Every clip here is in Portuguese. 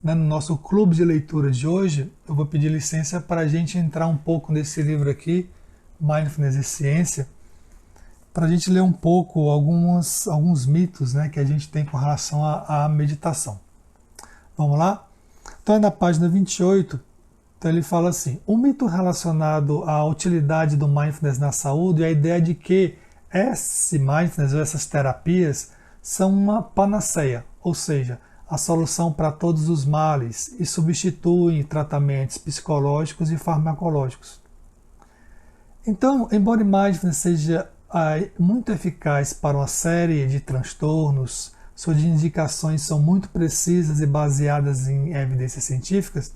No nosso clube de leitura de hoje, eu vou pedir licença para a gente entrar um pouco nesse livro aqui, Mindfulness e Ciência, para a gente ler um pouco alguns mitos, né, que a gente tem com relação à meditação. Vamos lá? Então é na página 28, então ele fala assim: um mito relacionado à utilidade do Mindfulness na saúde é a ideia de que esse Mindfulness ou essas terapias são uma panaceia, ou seja, a solução para todos os males e substituem tratamentos psicológicos e farmacológicos. Então, embora Mindfulness seja muito eficaz para uma série de transtornos, suas indicações são muito precisas e baseadas em evidências científicas,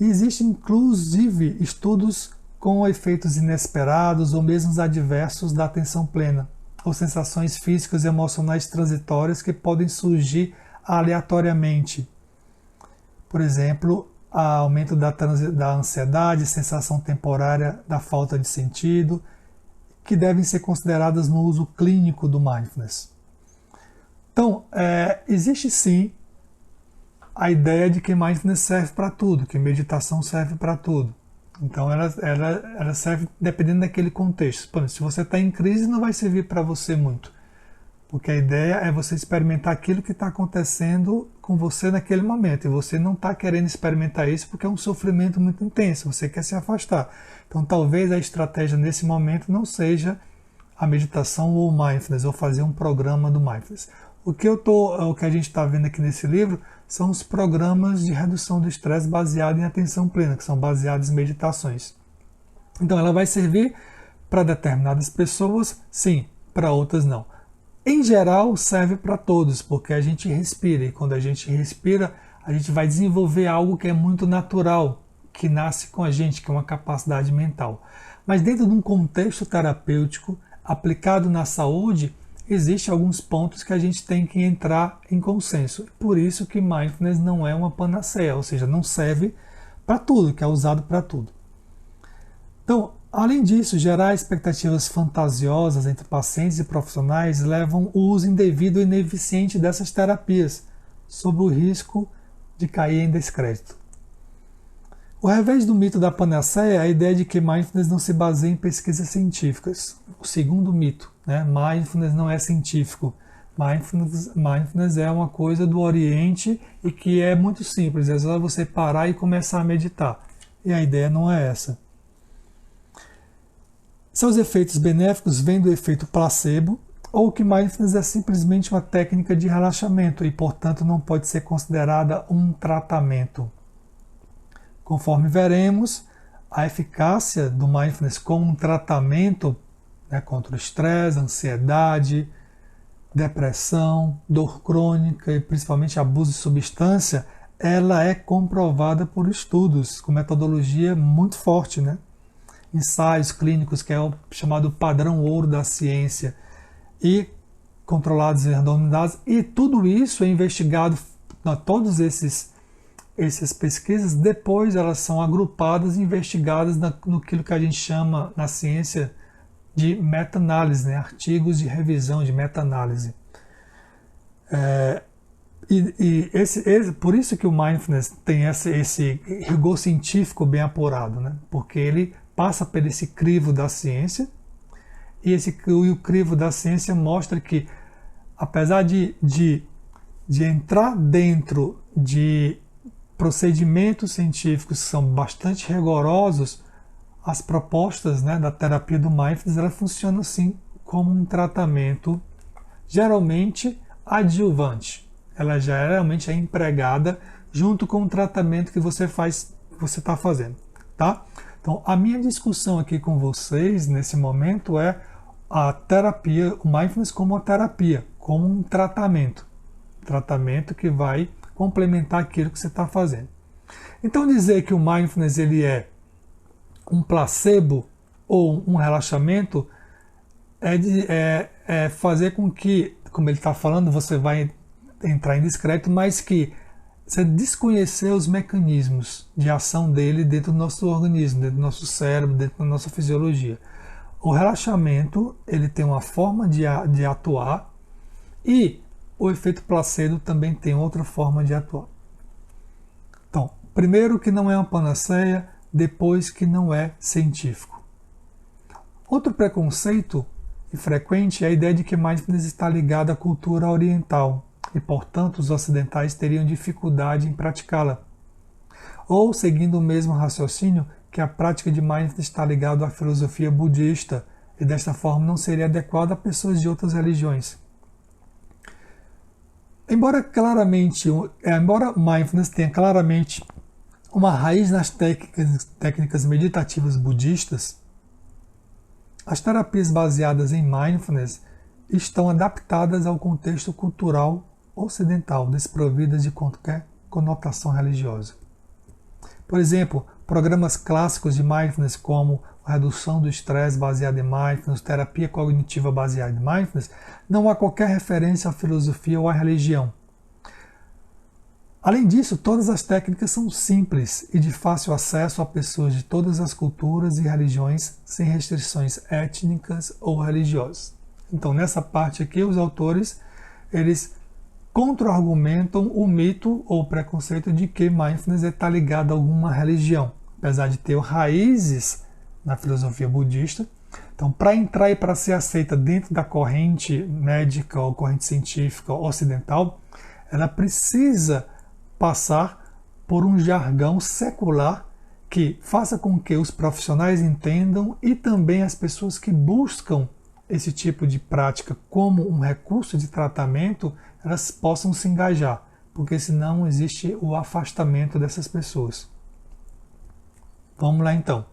e existem inclusive estudos com efeitos inesperados ou mesmo adversos da atenção plena, ou sensações físicas e emocionais transitórias que podem surgir aleatoriamente. Por exemplo, aumento da ansiedade, sensação temporária da falta de sentido, que devem ser consideradas no uso clínico do Mindfulness. Então, existe sim a ideia de que Mindfulness serve para tudo, que meditação serve para tudo. Então, ela serve dependendo daquele contexto. Por exemplo, se você está em crise, não vai servir para você muito. Porque a ideia é você experimentar aquilo que está acontecendo com você naquele momento. E você não está querendo experimentar isso porque é um sofrimento muito intenso. Você quer se afastar. Então talvez a estratégia nesse momento não seja a meditação ou o Mindfulness, ou fazer um programa do Mindfulness. O que a gente está vendo aqui nesse livro são os programas de redução do estresse baseados em atenção plena, que são baseados em meditações. Então ela vai servir para determinadas pessoas, sim, para outras não. Em geral, serve para todos, porque a gente respira, e quando a gente respira, a gente vai desenvolver algo que é muito natural, que nasce com a gente, que é uma capacidade mental. Mas dentro de um contexto terapêutico, aplicado na saúde, existem alguns pontos que a gente tem que entrar em consenso. Por isso que Mindfulness não é uma panaceia, ou seja, não serve para tudo, que é usado para tudo. Então, além disso, gerar expectativas fantasiosas entre pacientes e profissionais levam o uso indevido e ineficiente dessas terapias, sob o risco de cair em descrédito. O revés do mito da panaceia é a ideia de que Mindfulness não se baseia em pesquisas científicas. O segundo mito, né? Mindfulness não é científico. Mindfulness é uma coisa do Oriente e que é muito simples, é só você parar e começar a meditar. E a ideia não é essa. Seus efeitos benéficos vêm do efeito placebo, ou que Mindfulness é simplesmente uma técnica de relaxamento e, portanto, não pode ser considerada um tratamento. Conforme veremos, a eficácia do Mindfulness como um tratamento, né, contra o estresse, ansiedade, depressão, dor crônica e principalmente abuso de substância, ela é comprovada por estudos com metodologia muito forte, né? Ensaios clínicos, que é o chamado padrão ouro da ciência, e controlados e randomizados, e tudo isso é investigado, todas essas pesquisas, depois elas são agrupadas e investigadas no que a gente chama na ciência de meta-análise, né? Artigos de revisão de meta-análise. Por isso que o Mindfulness tem esse rigor científico bem apurado, né? Porque ele passa por esse crivo da ciência, e o crivo da ciência mostra que, apesar de entrar dentro de procedimentos científicos que são bastante rigorosos, as propostas, né, da terapia do Mindfulness, ela funciona assim como um tratamento geralmente adjuvante. Ela geralmente é empregada junto com o tratamento que você está fazendo, tá? Então, a minha discussão aqui com vocês nesse momento é a terapia, o Mindfulness como uma terapia, como um tratamento que vai complementar aquilo que você está fazendo. Então, dizer que o Mindfulness ele é um placebo ou um relaxamento é fazer com que, como ele está falando, você vai entrar em descrédito, mas que você desconhecer os mecanismos de ação dele dentro do nosso organismo, dentro do nosso cérebro, dentro da nossa fisiologia. O relaxamento ele tem uma forma de atuar, e o efeito placebo também tem outra forma de atuar. Primeiro, que não é uma panaceia, depois, que não é científico. Outro preconceito e frequente é a ideia de que mindfulness está ligada à cultura oriental e, portanto, os ocidentais teriam dificuldade em praticá-la. Ou, seguindo o mesmo raciocínio, que a prática de mindfulness está ligada à filosofia budista e, desta forma, não seria adequada a pessoas de outras religiões. Embora mindfulness tenha claramente uma raiz nas técnicas meditativas budistas, as terapias baseadas em mindfulness estão adaptadas ao contexto cultural ocidental, desprovidas de qualquer conotação religiosa. Por exemplo, programas clássicos de mindfulness como a redução do estresse baseada em mindfulness, terapia cognitiva baseada em mindfulness, não há qualquer referência à filosofia ou à religião. Além disso, todas as técnicas são simples e de fácil acesso a pessoas de todas as culturas e religiões, sem restrições étnicas ou religiosas. Então, nessa parte aqui, os autores eles contra-argumentam o mito ou o preconceito de que mindfulness está ligado a alguma religião, apesar de ter raízes na filosofia budista. Então, para entrar e para ser aceita dentro da corrente médica ou corrente científica ocidental, ela precisa passar por um jargão secular que faça com que os profissionais entendam e também as pessoas que buscam esse tipo de prática como um recurso de tratamento, elas possam se engajar, porque senão existe o afastamento dessas pessoas. Vamos lá então.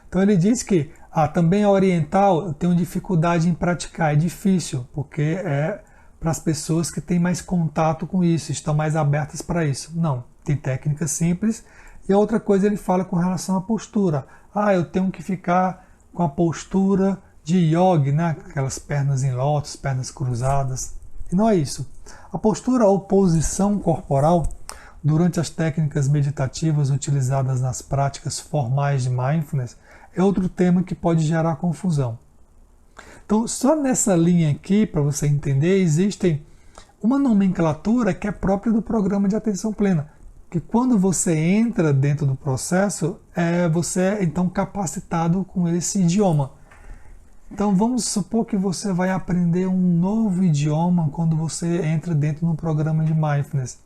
Então ele diz que também a oriental eu tenho dificuldade em praticar, é difícil, porque é para as pessoas que têm mais contato com isso, estão mais abertas para isso. Não, tem técnicas simples. E a outra coisa ele fala com relação à postura. Eu tenho que ficar com a postura de yoga, né? Aquelas pernas em lótus, pernas cruzadas. E não é isso. A postura ou posição corporal, durante as técnicas meditativas utilizadas nas práticas formais de mindfulness, é outro tema que pode gerar confusão. Então, só nessa linha aqui, para você entender, existe uma nomenclatura que é própria do programa de atenção plena, que quando você entra dentro do processo, você é então capacitado com esse idioma. Então, vamos supor que você vai aprender um novo idioma quando você entra dentro do programa de mindfulness,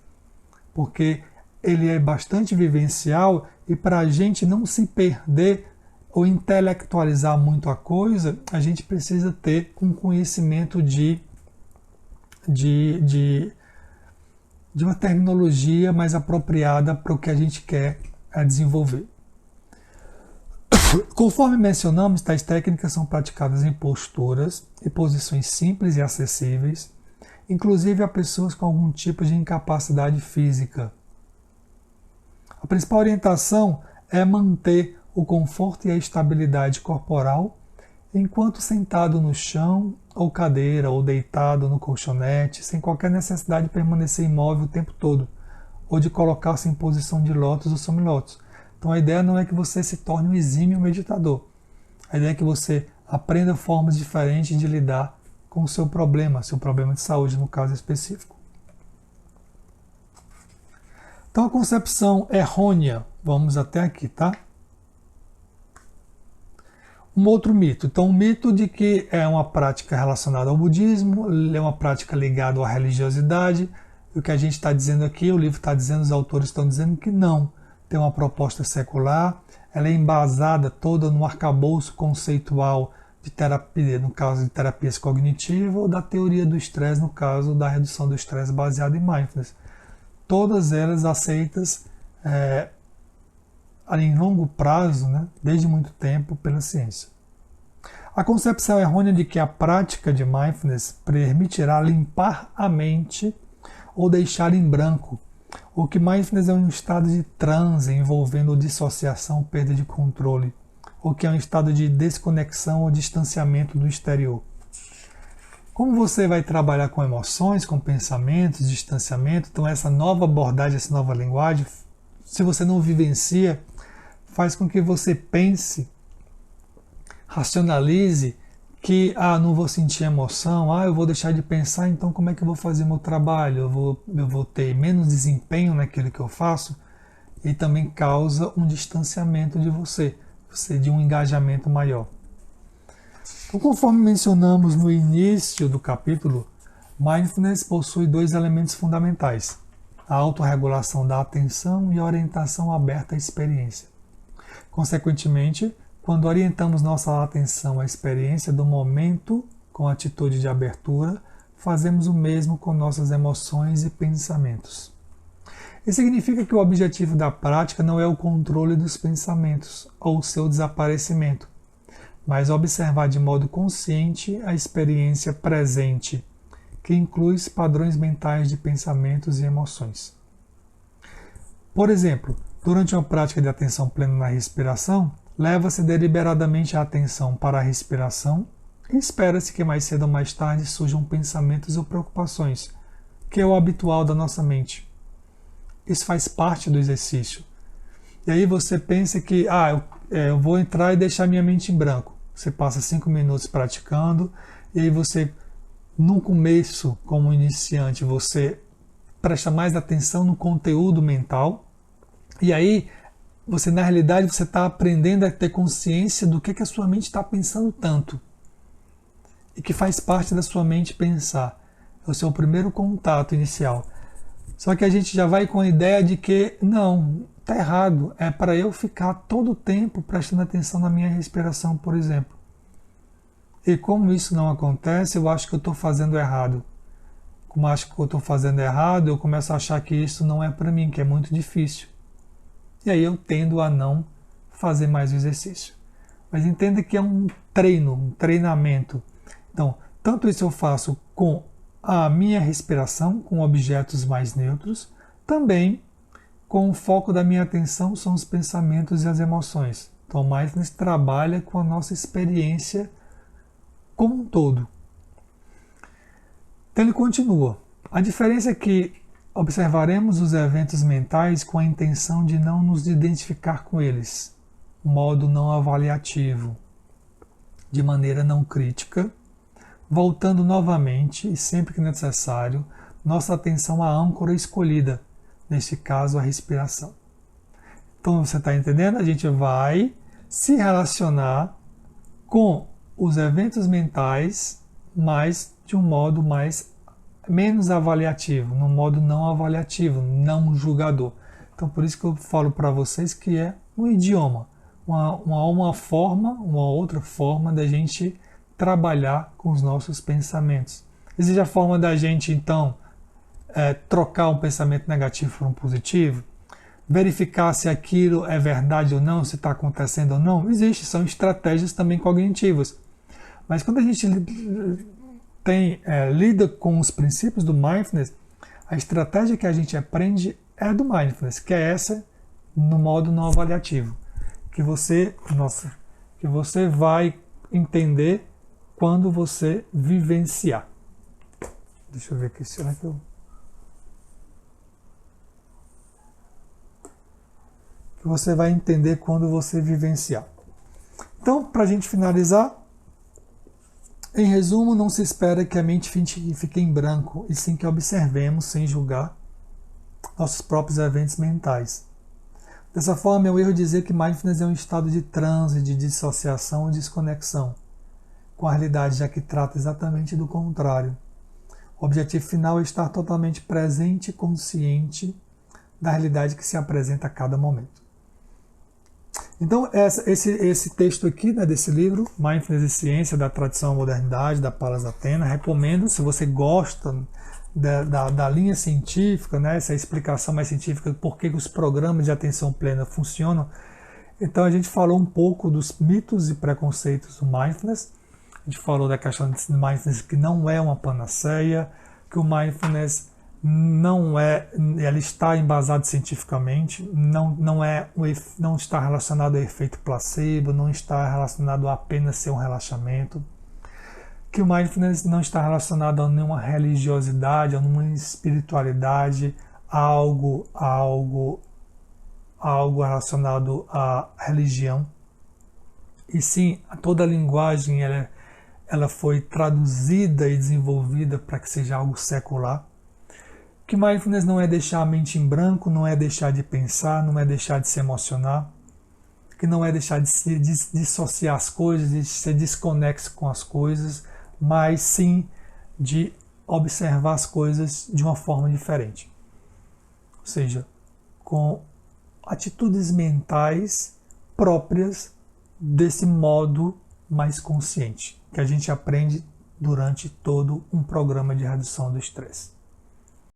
porque ele é bastante vivencial e para a gente não se perder ou intelectualizar muito a coisa, a gente precisa ter um conhecimento de uma terminologia mais apropriada para o que a gente quer desenvolver. Conforme mencionamos, tais técnicas são praticadas em posturas e posições simples e acessíveis, inclusive a pessoas com algum tipo de incapacidade física. A principal orientação é manter o conforto e a estabilidade corporal enquanto sentado no chão ou cadeira ou deitado no colchonete, sem qualquer necessidade de permanecer imóvel o tempo todo ou de colocar-se em posição de lótus ou semilótus. Então a ideia não é que você se torne um exímio meditador. A ideia é que você aprenda formas diferentes de lidar com o seu problema de saúde no caso específico. Então a concepção errônea, vamos até aqui, tá? Um outro mito. Então, o mito de que é uma prática relacionada ao budismo, é uma prática ligada à religiosidade. E o que a gente está dizendo aqui, o livro está dizendo, os autores estão dizendo que não. Tem uma proposta secular, ela é embasada toda no arcabouço conceitual de terapia, no caso de terapias cognitivas, ou da teoria do estresse, no caso da redução do estresse baseada em mindfulness. Todas elas aceitas em longo prazo, né, desde muito tempo, pela ciência. A concepção errônea de que a prática de mindfulness permitirá limpar a mente ou deixar em branco, ou que mindfulness é um estado de transe envolvendo dissociação, perda de controle, ou que é um estado de desconexão ou distanciamento do exterior. Como você vai trabalhar com emoções, com pensamentos, distanciamento, então essa nova abordagem, essa nova linguagem, se você não vivencia, faz com que você pense, racionalize que não vou sentir emoção, eu vou deixar de pensar, então como é que eu vou fazer meu trabalho? Eu vou ter menos desempenho naquilo que eu faço? e também causa um distanciamento de você de um engajamento maior. Então, conforme mencionamos no início do capítulo, Mindfulness possui dois elementos fundamentais: a autorregulação da atenção e a orientação aberta à experiência. Consequentemente, quando orientamos nossa atenção à experiência do momento com atitude de abertura, fazemos o mesmo com nossas emoções e pensamentos. Isso significa que o objetivo da prática não é o controle dos pensamentos ou o seu desaparecimento, mas observar de modo consciente a experiência presente, que inclui padrões mentais de pensamentos e emoções. Por exemplo, durante uma prática de atenção plena na respiração, leva-se deliberadamente a atenção para a respiração e espera-se que mais cedo ou mais tarde surjam pensamentos ou preocupações, que é o habitual da nossa mente. Isso faz parte do exercício. E aí você pensa que eu vou entrar e deixar minha mente em branco. Você passa 5 minutos praticando e aí você, no começo, como iniciante, você presta mais atenção no conteúdo mental e aí você, na realidade, você está aprendendo a ter consciência do que a sua mente está pensando tanto e que faz parte da sua mente pensar. É o seu primeiro contato inicial. Só que a gente já vai com a ideia de que, não, está errado, é para eu ficar todo o tempo prestando atenção na minha respiração, por exemplo. E como isso não acontece, eu acho que eu estou fazendo errado. Como acho que eu estou fazendo errado, eu começo a achar que isso não é para mim, que é muito difícil. E aí eu tendo a não fazer mais o exercício. Mas entenda que é um treino, um treinamento. Então, tanto isso eu faço com a minha respiração, com objetos mais neutros, também com o foco da minha atenção são os pensamentos e as emoções. Então, o Mindfulness trabalha com a nossa experiência como um todo. Então, ele continua. A diferença é que observaremos os eventos mentais com a intenção de não nos identificar com eles, modo não avaliativo, de maneira não crítica, voltando novamente, e sempre que necessário, nossa atenção à âncora escolhida, neste caso a respiração. Então você está entendendo? A gente vai se relacionar com os eventos mentais, mas de um modo menos avaliativo, num modo não avaliativo, não julgador. Então por isso que eu falo para vocês que é um idioma, uma forma, uma outra forma da gente trabalhar com os nossos pensamentos. Existe a forma da gente, então, trocar um pensamento negativo por um positivo, verificar se aquilo é verdade ou não, se está acontecendo ou não. Existe, são estratégias também cognitivas. Mas quando a gente lida com os princípios do Mindfulness, a estratégia que a gente aprende é do Mindfulness, que é essa no modo não avaliativo, que você vai entender quando você vivenciar. Deixa eu ver aqui, será que eu... Que você vai entender quando você vivenciar. Então, para a gente finalizar, em resumo, não se espera que a mente fique em branco, e sim que observemos, sem julgar, nossos próprios eventos mentais. Dessa forma, é um erro dizer que Mindfulness é um estado de transe, de dissociação ou desconexão com a realidade, já que trata exatamente do contrário. O objetivo final é estar totalmente presente e consciente da realidade que se apresenta a cada momento. Então, esse texto aqui, né, desse livro, Mindfulness e Ciência, da Tradição à Modernidade, da Palas Athena, recomendo, se você gosta da linha científica, né, essa explicação mais científica de por que os programas de atenção plena funcionam. Então, a gente falou um pouco dos mitos e preconceitos do Mindfulness. A gente falou da questão do Mindfulness, que não é uma panaceia, que o Mindfulness ela está embasado cientificamente, não está relacionado ao efeito placebo, não está relacionado a apenas ser um relaxamento, que o Mindfulness não está relacionado a nenhuma religiosidade, a nenhuma espiritualidade, algo relacionado à religião, e sim, toda a linguagem ela foi traduzida e desenvolvida para que seja algo secular. Que mindfulness não é deixar a mente em branco, não é deixar de pensar, não é deixar de se emocionar, que não é deixar de se dissociar as coisas, de ser desconexo com as coisas, mas sim de observar as coisas de uma forma diferente. Ou seja, com atitudes mentais próprias desse modo mais consciente, que a gente aprende durante todo um programa de redução do estresse.